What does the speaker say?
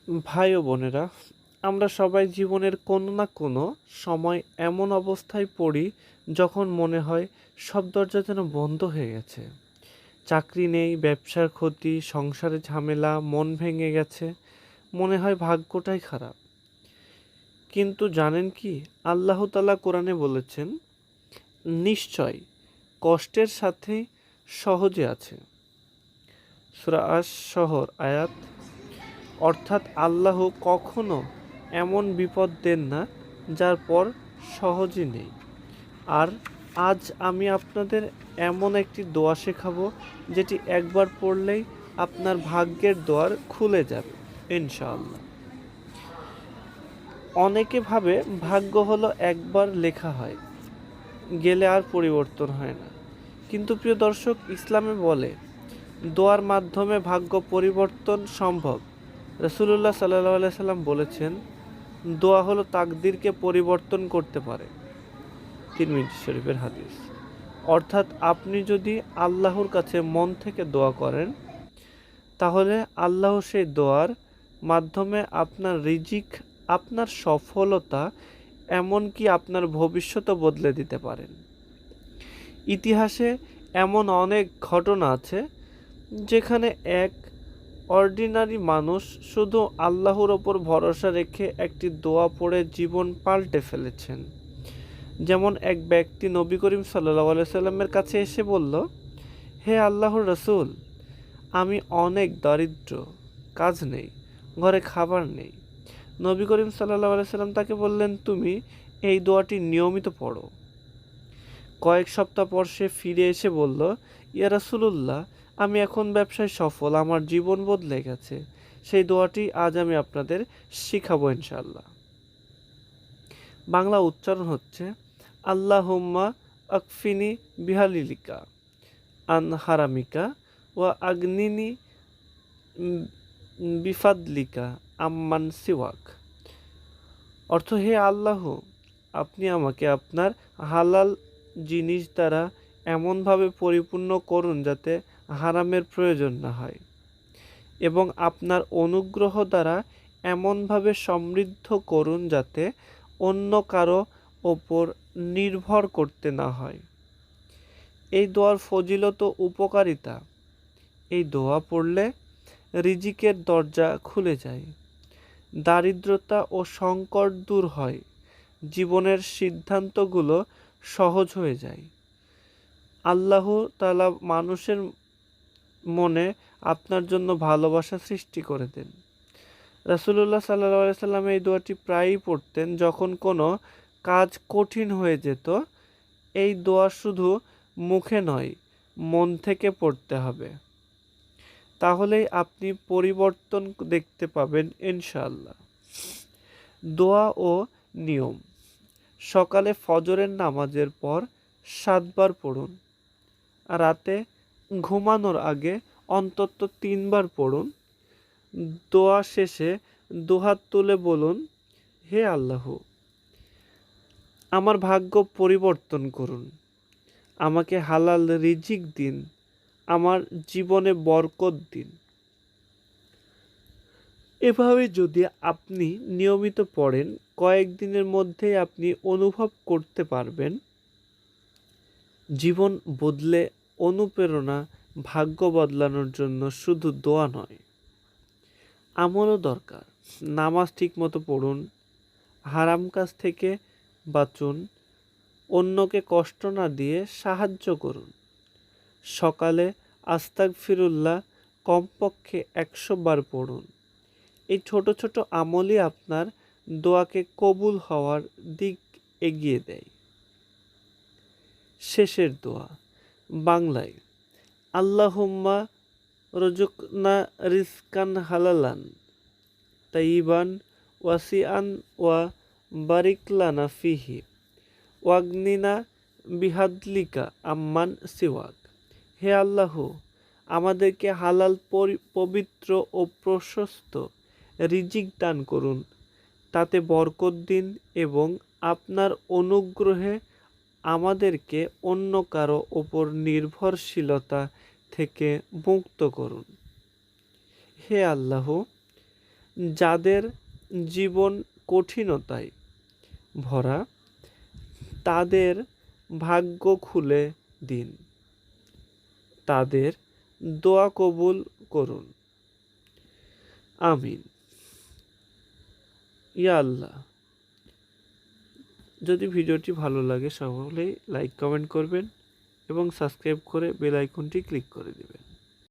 ভাই ও বোনেরা, আমরা সবাই জীবনের কোনো না কোনো সময় এমন অবস্থায় পড়ি যখন মনে হয় সব দরজা যেন বন্ধ হয়ে গেছে। চাকরি নেই, ব্যবসার ক্ষতি, সংসারে ঝামেলা, মন ভেঙে গেছে, মনে হয় ভাগ্যটাই খারাপ। কিন্তু জানেন কি, আল্লাহ তাআলা কোরআনে বলেছেন, নিশ্চয় কষ্টের সাথে সহজে আছে। সূরা আশ-শহর আয়াত। অর্থাৎ আল্লাহ কখনো এমন বিপদ দেন না যার পর সহজই নেই। আর আজ আমি আপনাদের এমন একটি দোয়া শেখাবো যেটি একবার পড়লেই আপনার ভাগ্যের দ্বার খুলে যাবে ইনশাআল্লাহ। অনেকে ভাবে ভাগ্য হলো একবার লেখা হয়, গেলে আর পরিবর্তন হয় না। কিন্তু প্রিয় দর্শক, ইসলামে বলে দোয়ার মাধ্যমে ভাগ্য পরিবর্তন সম্ভব। রাসূলুল্লাহ সাল্লাল্লাহু আলাইহি সাল্লাম বলেছেন, দোয়া হলো তাকদীরকে পরিবর্তন করতে পারে। তিরমিজি শরীফের হাদিস। অর্থাৎ আপনি যদি আল্লাহর কাছে মন থেকে দোয়া করেন, তাহলে আল্লাহ সেই দোয়ার মাধ্যমে আপনার রিজিক, আপনার সফলতা, এমনকি আপনার ভবিষ্যতও বদলে দিতে পারেন। ইতিহাসে এমন অনেক ঘটনা আছে যেখানে এক অর্ডিনারি মানুষ শুধু আল্লাহর ওপর ভরসা রেখে একটি দোয়া পড়ে জীবন পাল্টে ফেলেছেন। যেমন এক ব্যক্তি নবী করিম সাল্লাল্লাহু আলাইহি সাল্লামের কাছে এসে বলল, হে আল্লাহর রাসূল, আমি অনেক দরিদ্র, কাজ নেই, ঘরে খাবার নেই। নবী করিম সাল্লাল্লাহু আলাইহি সাল্লাম তাকে বললেন, তুমি এই দোয়াটি নিয়মিত পড়ো। কয়েক সপ্তাহ পর সে ফিরে এসে বলল, ইয়া রাসূলুল্লাহ, আমি এখন ব্যবসায় সফল, আমার জীবন বদলে গেছে। সেই দোয়াটি আজ আমি আপনাদের শিখাবো ইনশাআল্লাহ। বাংলা উচ্চারণ হচ্ছে, আল্লাহুম্মা আকফিনি বিহালিলিকা আন হারামিকা ওয়া আগনিনি বিফাদলিকা আম্মান সিওয়াক। অর্থ, হে আল্লাহ, আপনি আমাকে আপনার হালাল জিনিস দ্বারা এমনভাবে পরিপূর্ণ করুন যাতে হারামের প্রয়োজন না হয়, এবং আপনার অনুগ্রহ দ্বারা এমনভাবে সমৃদ্ধ করুন যাতে অন্য কারো ওপর নির্ভর করতে না হয়। এই দোয়ার ফজিলত ও উপকারিতা। এই দোয়া পড়লে রিজিকের দরজা খুলে যায়, দারিদ্রতা ও সংকট দূর হয়, জীবনের সিদ্ধান্তগুলো সহজ হয়ে যায়। আল্লাহ তাআলা মানুষের মনে আপনার জন্য ভালোবাসা সৃষ্টি করে দেন। রাসূলুল্লাহ সাল্লাল্লাহু আলাইহি সাল্লাম এই দোয়াটি প্রায়ই পড়তেন যখন কোনো কাজ কঠিন হয়ে যেত। এই দোয়া শুধু মুখে নয়, মন থেকে পড়তে হবে। তাহলেই আপনি পরিবর্তন দেখতে পাবেন ইনশাআল্লাহ। দোয়া ও নিয়ম। সকালে ফজরের নামাজের পর ৭ বার পড়ুন। রাতে ঘুমানোর আগে অন্তত ৩ বার পড়ুন। দোয়া শেষে দুহাত তুলে বলুন, হে আল্লাহ, আমার ভাগ্য পরিবর্তন করুন, আমাকে হালাল রিজিক দিন, আমার জীবনে বরকত দিন। এভাবে যদি আপনি নিয়মিত পড়েন, কয়েকদিনের মধ্যেই আপনি অনুভব করতে পারবেন জীবন বদলে অনুপ্রেরণা। ভাগ্য বদলানোর জন্য শুধু দোয়া নয়, আমলও দরকার। নামাজ ঠিকমতো পড়ুন, হারাম কাজ থেকে বাঁচুন, অন্যকে কষ্ট না দিয়ে সাহায্য করুন। সকালে আস্তাগফিরুল্লাহ কমপক্ষে ১০০ বার পড়ুন। এই ছোট ছোট আমলই আপনার দোয়াকে কবুল হওয়ার দিক এগিয়ে দেয়। শেষের দোয়া বাংলায়, আল্লাহুম্মা রযুকনা রিজকান হালালান তাইয়িবান ওয়াসিআন ওয়া বারিক লানা ফিহি ওয়াগনিনা বিহাদলিকা আম্মান সিওয়াক। হে আল্লাহ, আমাদেরকে হালাল, পবিত্র ও প্রশস্ত রিজিক দান করুন, তাতে বরকত দিন, এবং আপনার অনুগ্রহে আমাদেরকে অন্য কারো ওপর নির্ভরশীলতা থেকে মুক্ত করুন। হে আল্লাহ, যাদের জীবন কঠিনতায় ভরা তাদের ভাগ্য খুলে দিন, তাদের দোয়া কবুল করুন। আমিন। ইয়া আল্লাহ। যদি ভিডিওটি ভালো লাগে সকলেই লাইক কমেন্ট করবেন এবং সাবস্ক্রাইব করে বেল আইকনটি ক্লিক করে দেবেন।